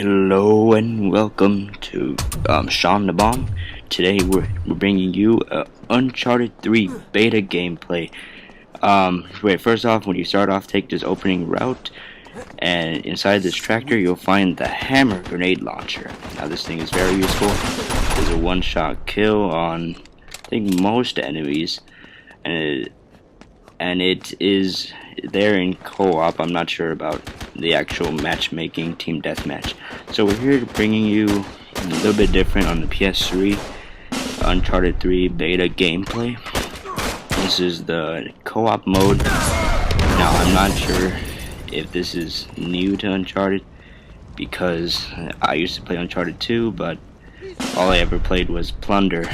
Hello and welcome to Sean the Bomb. Today we're bringing you Uncharted 3 beta gameplay. First off, when you start off, take this opening route, and inside this tractor you'll find the hammer grenade launcher. Now this thing is very useful. It's a one-shot kill on I think most enemies, and it is there in co-op. I'm not sure about the actual matchmaking team deathmatch. So we're here bringing you a little bit different on the PS3 Uncharted 3 beta gameplay. This is the co-op mode. Now I'm not sure if this is new to Uncharted, because I used to play Uncharted 2, but all I ever played was Plunder.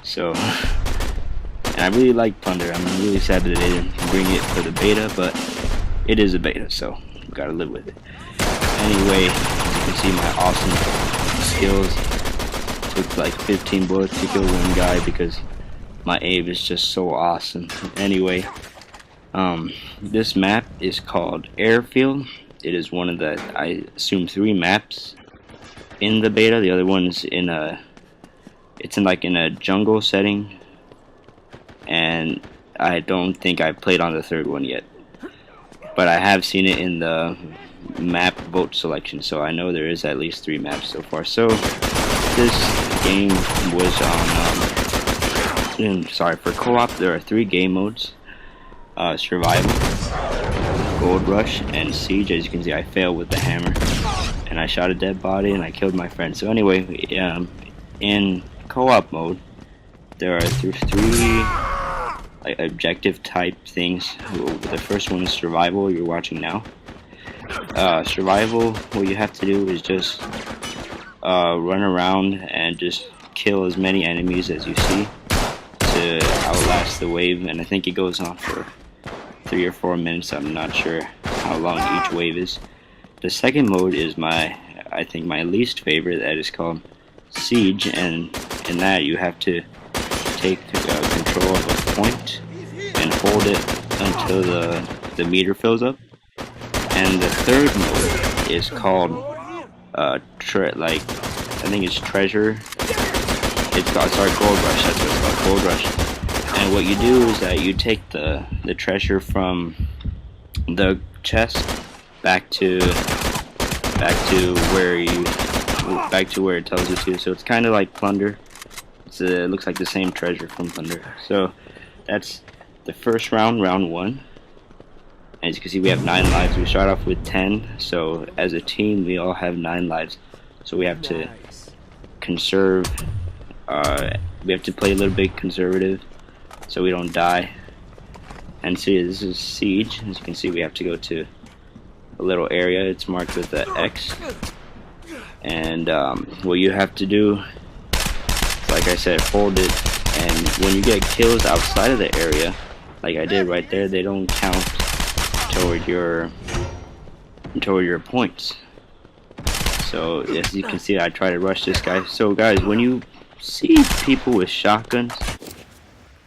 So, and I really like Plunder. I'm really sad that they didn't bring it for the beta, but it is a beta, so we gotta live with it. Anyway, as you can see, my awesome skills. Took like 15 bullets to kill one guy because my aim is just so awesome. Anyway, this map is called Airfield. It is one of the, I assume, 3 maps in the beta. The other one's in a, it's in like in a jungle setting, and I don't think I played on the 3rd one yet, but I have seen it in the map vote selection, so I know there is at least 3 maps so far. So this game was on for co-op there are 3 game modes: survival, gold rush, and siege. As you can see, I failed with the hammer and I shot a dead body and I killed my friend. So anyway, in co-op mode there are 3 like objective type things. The first one is survival, you're watching now. Survival, what you have to do is just run around and just kill as many enemies as you see to outlast the wave, and I think it goes on for 3 or 4 minutes. I'm not sure how long each wave is. The second mode is I think my least favorite. That is called Siege, and in that you have to take control of a point and hold it until the meter fills up. And the third mode is called I think it's treasure. It's called, sorry, gold rush. That's what it's called, gold rush. And what you do is that you take the treasure from the chest back to where it tells you to. So it's kind of like Plunder. It looks like the same treasure from Plunder. So that's the first round, round 1. As you can see, we have 9 lives. We start off with 10. So as a team, we all have 9 lives. So we have to conserve. We have to play a little bit conservative so we don't die. And see, this is Siege. As you can see, we have to go to a little area. It's marked with the X. And what you have to do, like I said, hold it, and when you get kills outside of the area, like I did right there, they don't count toward your points. So as you can see, I try to rush this guy. So guys, when you see people with shotguns,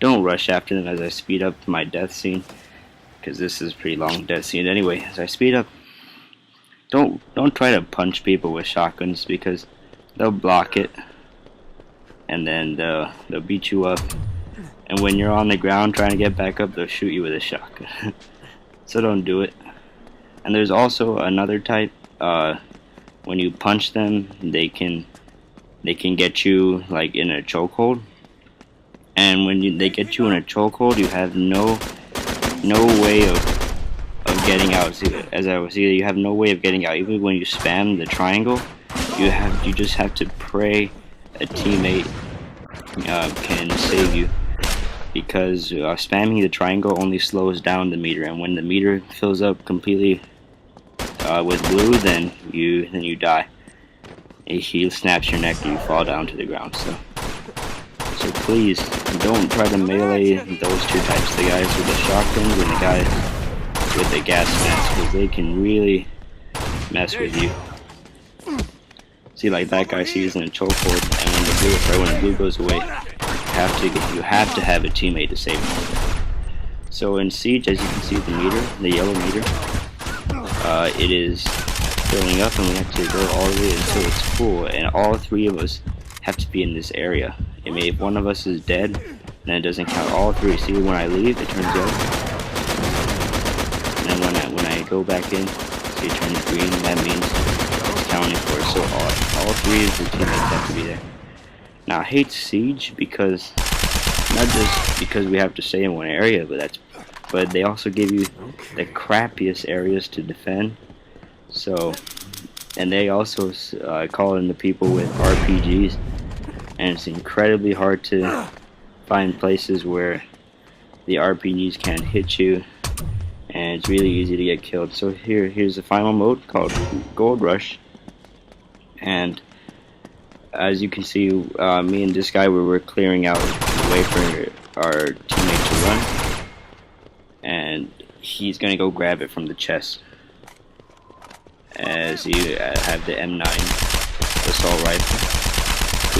don't rush after them. As I speed up my death scene, because this is a pretty long death scene. Anyway, as I speed up, don't try to punch people with shotguns, because they'll block it, and then they'll beat you up, and when you're on the ground trying to get back up, they'll shoot you with a shotgun. So don't do it. And there's also another type. When you punch them, they can get you like in a chokehold, and when they get you in a chokehold, you have no way of getting out. As I was saying, you have no way of getting out. Even when you spam the triangle, you just have to pray a teammate can save you, because spamming the triangle only slows down the meter, and when the meter fills up completely with blue, then you die. He snaps your neck and you fall down to the ground. So please don't try to melee those 2 types, the guys with the shotguns and the guys with the gas masks, because they can really mess with you. See, like that guy sees in a chokehold, and when the blue goes away, you have to have a teammate to save him. So in Siege, as you can see, the yellow meter, it is filling up, and we have to go all the way until it's full, and all three of us have to be in this area. I mean, if one of us is dead, then it doesn't count. All three. See, when I leave, it turns yellow, and then when I go back in, see, it turns green. That means it's counting for it. So all three of the teammates have to be there. Now, I hate Siege because not just because we have to stay in one area, but they also give you the crappiest areas to defend. So, and they also call in the people with RPGs, and it's incredibly hard to find places where the RPGs can't hit you, and it's really easy to get killed. So here's the final mode called Gold Rush, and as you can see, me and this guy were clearing out the way for our teammate to run, and he's gonna go grab it from the chest. As you have the M9 assault rifle,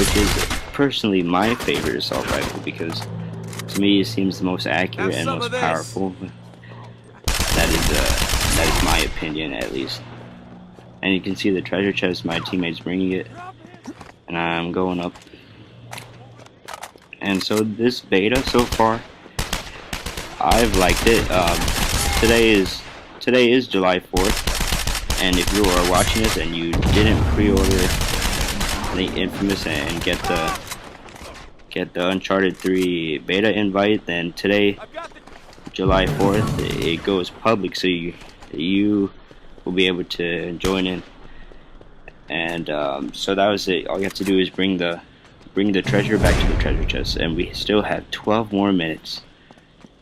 which is personally my favorite assault rifle because to me it seems the most accurate and most powerful. That is my opinion, at least. And you can see the treasure chest. My teammate's bringing it, and I'm going up. And so this beta so far, I've liked it. Today is July 4th. And if you are watching this and you didn't pre-order the Infamous and get the Uncharted 3 beta invite, then today, July 4th, it goes public, so you will be able to join in. And so that was it. All you have to do is bring the treasure back to the treasure chest, and we still have 12 more minutes.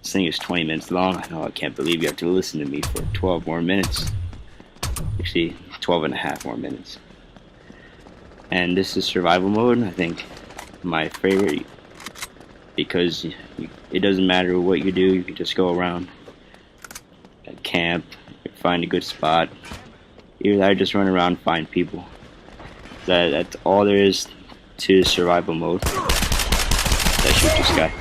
This thing is 20 minutes long. I know, I can't believe you have to listen to me for 12 more minutes. Actually, 12 and a half more minutes. And this is survival mode, I think my favorite, because it doesn't matter what you do, you can just go around, camp, find a good spot. Either that or just run around and find people. That's all there is to survival mode. Let's shoot this guy.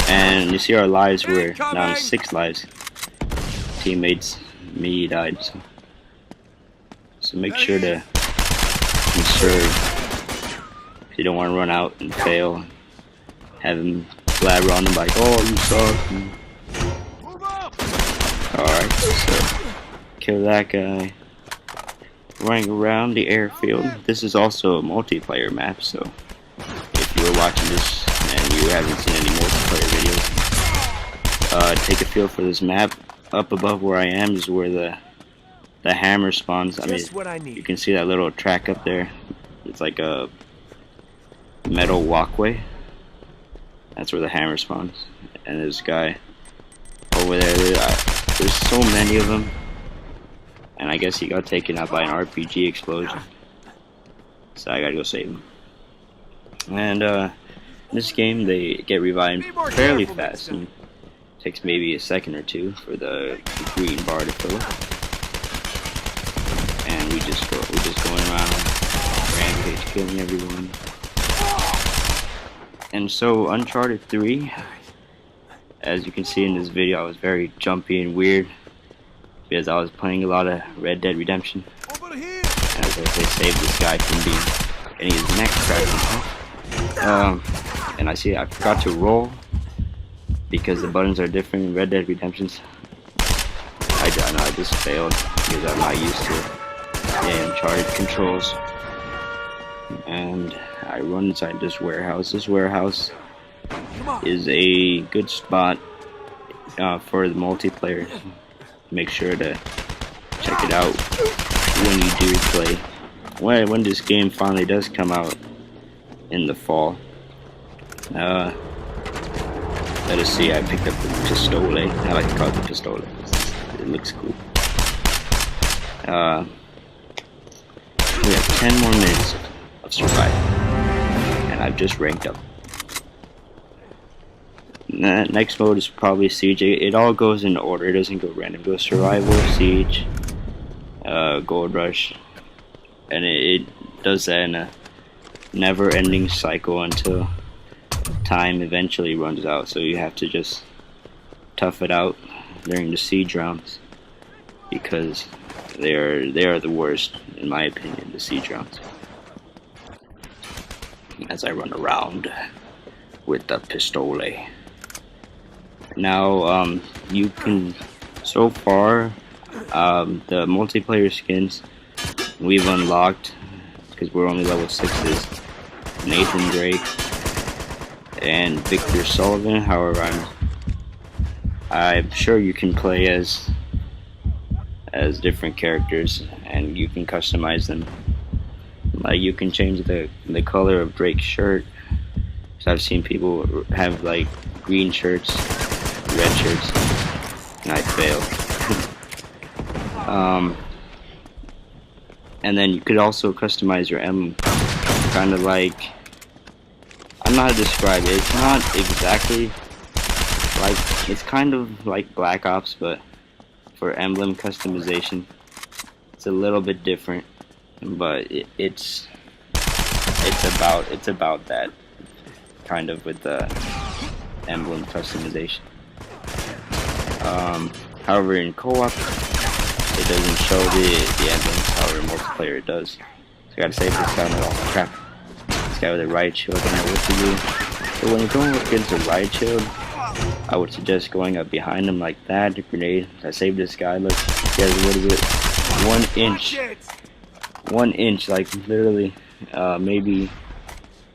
And you see our lives, we're down to 6 lives. Teammates, me died, so make sure to conserve. If you don't want to run out and fail, have him blabber on them like, oh, you suck. Alright, so kill that guy. Running around the airfield. This is also a multiplayer map, so if you were watching this and you haven't seen any multiplayer videos, take a feel for this map. Up above where I am is where the hammer spawns. I mean, you can see that little track up there. It's like a metal walkway. That's where the hammer spawns. And there's a guy over there. There's so many of them. And I guess he got taken out by an RPG explosion. So I gotta go save him. And in this game, they get revived fairly fast. And it takes maybe a second or two for the green bar to fill up. And we're just going around, rampage, killing everyone. And so Uncharted 3, as you can see in this video, I was very jumpy and weird because I was playing a lot of Red Dead Redemption. And as I say, save this guy from getting his neck cracked. And I forgot to roll because the buttons are different in Red Dead Redemption's. I just failed because I'm not used to the Uncharted controls. And I run inside this warehouse. This warehouse is a good spot for the multiplayer. Make sure to check it out when you do play. When this game finally does come out in the fall. Let us see, I picked up the pistole. I like to call it the pistole. It looks cool. We have 10 more minutes of survival. And I've just ranked up. Next mode is probably Siege. It all goes in order. It doesn't go random. It goes Survival, Siege, Gold Rush. And it does that in a never-ending cycle until time eventually runs out. So you have to just tough it out during the Siege rounds. Because They are the worst in my opinion, the siege rounds. As I run around with the pistole. Now you can, so far the multiplayer skins we've unlocked, because we're only level 6s, Nathan Drake and Victor Sullivan. However, I'm sure you can play as different characters and you can customize them. Like you can change the color of Drake's shirt. So I've seen people have like green shirts, red shirts, and I failed. And then you could also customize your emblem, kind of like, I don't know how to describe it. It's not exactly like, it's kind of like Black Ops, but for emblem customization, it's a little bit different. But it's about that kind of with the emblem customization. However, in co-op, it doesn't show the emblems. However, in multiplayer it does. So I gotta save this guy. Oh crap! This guy with a riot shield. I don't know what to do. So when you're going against a riot shield, I would suggest going up behind him like that. A grenade. I saved this guy. Look, he has a little bit, 1 inch. 1 inch, like literally, maybe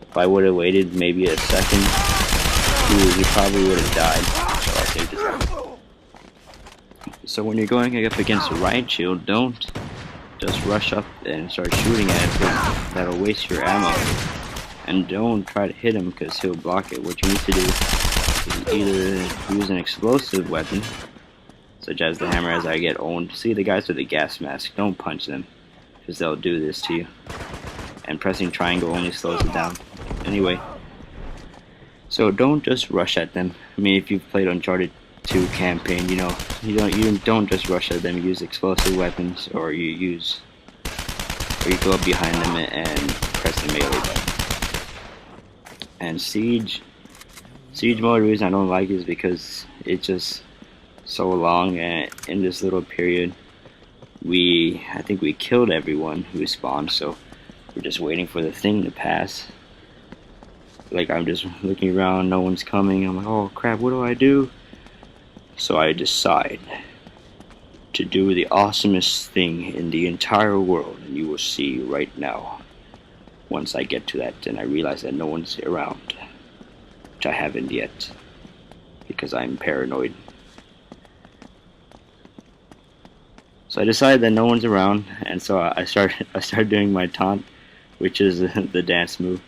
if I would have waited maybe a second, he probably would have died. So I saved this guy. So when you're going up against a riot shield, don't just rush up and start shooting at it, because that'll waste your ammo. And don't try to hit him, because he'll block it. What you need to do is either use an explosive weapon, such as the hammer, as I get owned. See the guys with the gas mask, don't punch them, because they'll do this to you. And pressing triangle only slows it down. Anyway, so don't just rush at them. I mean, if you've played Uncharted 2 campaign, you know, you don't just rush at them. Use explosive weapons, or you go up behind them and press the melee button. And siege mode, the reason I don't like it is because it's just so long, and in this little period, I think we killed everyone who spawned, so we're just waiting for the thing to pass. Like, I'm just looking around, no one's coming. I'm like, oh crap, what do I do? So I decide to do the awesomest thing in the entire world, and you will see right now. Once I get to that, and I realize that no one's around, which I haven't yet, because I'm paranoid. So I decided that no one's around, and so I started doing my taunt, which is the dance move,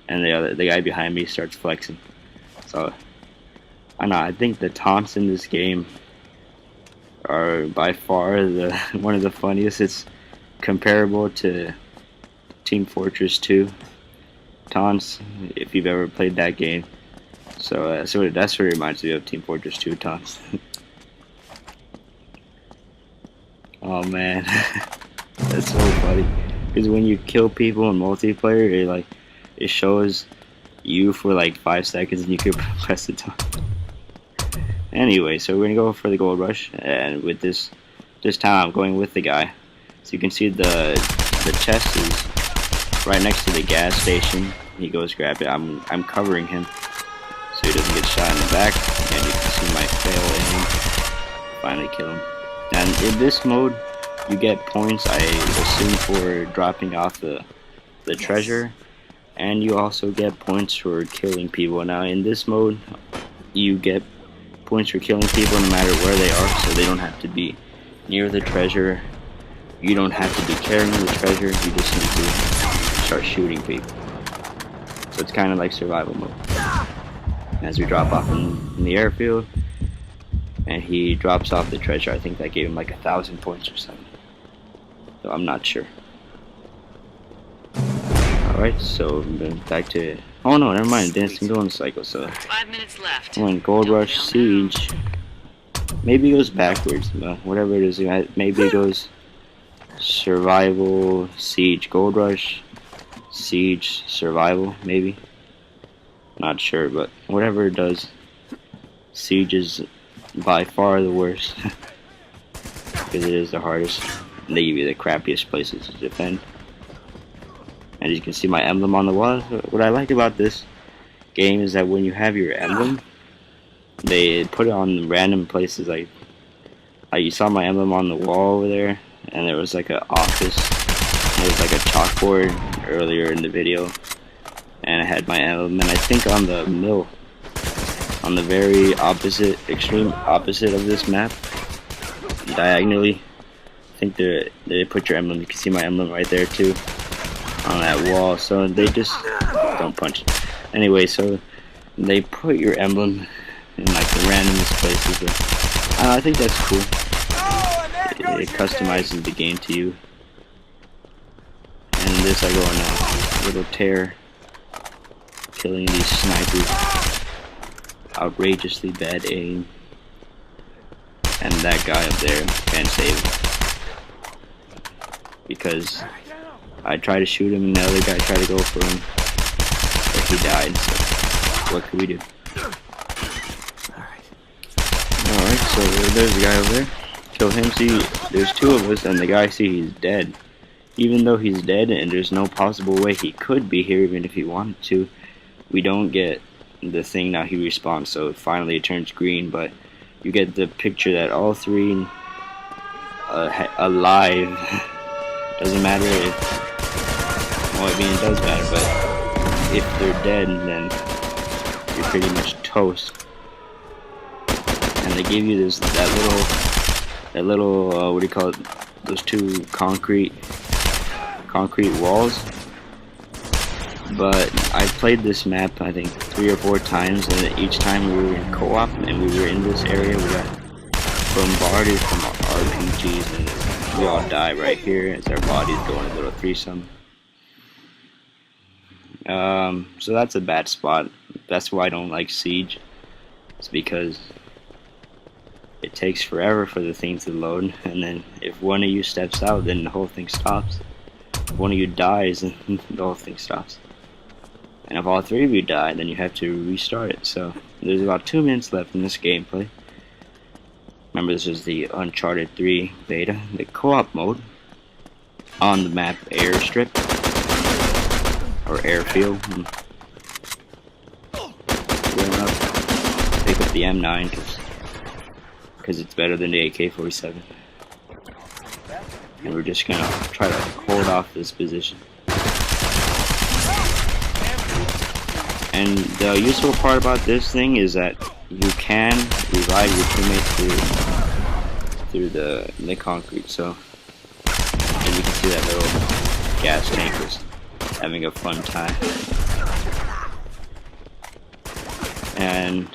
and the guy behind me starts flexing. So I don't know, I think the taunts in this game are by far one of the funniest. It's comparable to Team Fortress 2 taunts, if you've ever played that game. So that's what it reminds me of, Team Fortress 2 taunts. Oh man, that's so funny. Because when you kill people in multiplayer, it shows you for like 5 seconds, and you can press the taunt. Anyway, so we're gonna go for the gold rush, and with this time I'm going with the guy. So you can see the chest is right next to the gas station. He goes grab it. I'm covering him so he doesn't get shot in the back, and you can see my fail aim. Finally kill him. And in this mode, you get points, I assume, for dropping off the treasure, and you also get points for killing people. Now in this mode, you get points for killing people no matter where they are, so they don't have to be near the treasure. You don't have to be carrying the treasure, you just need to start shooting people. So it's kind of like survival mode. As we drop off in the airfield, and he drops off the treasure, I think that gave him like 1,000 points or something. So I'm not sure. Alright, so back to... Oh no, never mind, Dancing Golden Cycle, so... 5 minutes left. When Gold Rush Siege... Maybe it goes backwards, but whatever it is, maybe it goes... Survival, Siege, Gold Rush, Siege, Survival, maybe. Not sure, but whatever it does, Siege is by far the worst. Because it is the hardest. and they give you the crappiest places to defend. As you can see my emblem on the wall. What I like about this game is that when you have your emblem, they put it on random places. Like you saw my emblem on the wall over there, and there was like an office. There was like a chalkboard earlier in the video, and I had my emblem. And I think on the mill, on the very opposite, extreme opposite of this map, diagonally, I think they put your emblem. You can see my emblem right there too, on that wall. So they just don't punch. Anyway, so they put your emblem in like the randomest places. I think that's cool. It customizes the game to you. And this, I go on a little tear, killing these snipers. Outrageously bad aim. And that guy up there can't save him, because I tried to shoot him and the other guy tried to go for him, but he died. So what can we do? Alright, so there's the guy over there. Kill him. See, there's two of us, and the guy, see, he's dead. Even though he's dead, and there's no possible way he could be here, even if he wanted to, we don't get the thing. Now he respawns, so finally it turns green, but you get the picture that all three alive. Doesn't matter if, well, I mean, it does matter, but if they're dead, then you're pretty much toast. And they give you this, that little what do you call it? Those two concrete walls. But I played this map, I think 3 or 4 times, and each time we were in co-op and we were in this area, we got bombarded from RPGs, and we all die right here as our bodies go in a little threesome. So that's a bad spot. That's why I don't like Siege. It's because it takes forever for the thing to load, and then if one of you steps out, then the whole thing stops. If one of you dies, then the whole thing stops. And if all 3 of you die, then you have to restart it. So there's about 2 minutes left in this gameplay. Remember, this is the Uncharted 3 beta, the co-op mode on the map Airstrip or Airfield. Going up, pick up the M9 because it's better than the AK-47. And we're just gonna try to hold off this position. And the useful part about this thing is that you can revive your teammates through the concrete. So as you can see, that little gas tank is having a fun time. And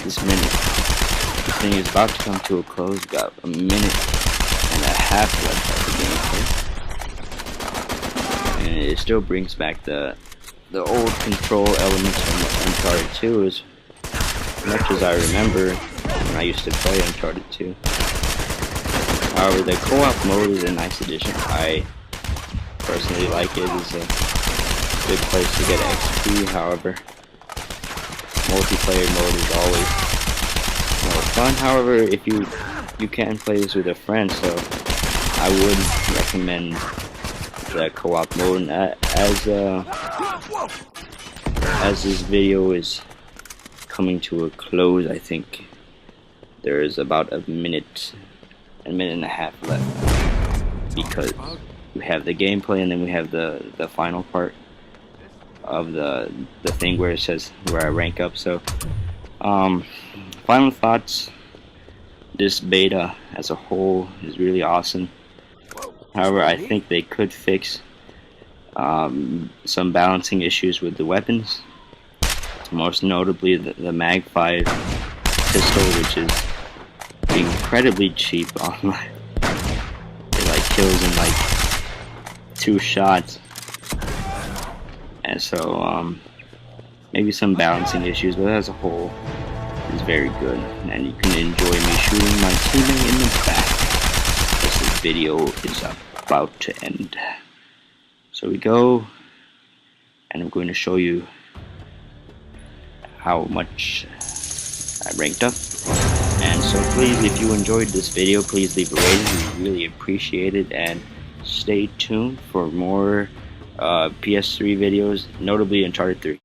this thing is about to come to a close. We've got a minute and a half left of the gameplay, and it still brings back the old control elements from Uncharted 2 as much as I remember when I used to play Uncharted 2. However, the co-op mode is a nice addition. I personally like it. It's a good place to get XP. However, multiplayer mode is always more fun. However, if you can play this with a friend, so I would recommend the co-op mode. As this video is coming to a close, I think there is about a minute and a half left, because we have the gameplay and then we have the final part of the thing where it says where I rank up. So final thoughts: this beta as a whole is really awesome. However, I think they could fix some balancing issues with the weapons, most notably the Mag 5 pistol, which is incredibly cheap online. It like kills in like 2 shots, and so maybe some balancing issues, but as a whole is very good, and you can enjoy me shooting my teammate in the back as this video is about to end. So we go, and I'm going to show you how much I ranked up. And so please, if you enjoyed this video, please leave a rating. We really appreciate it, and stay tuned for more PS3 videos, notably Uncharted 3.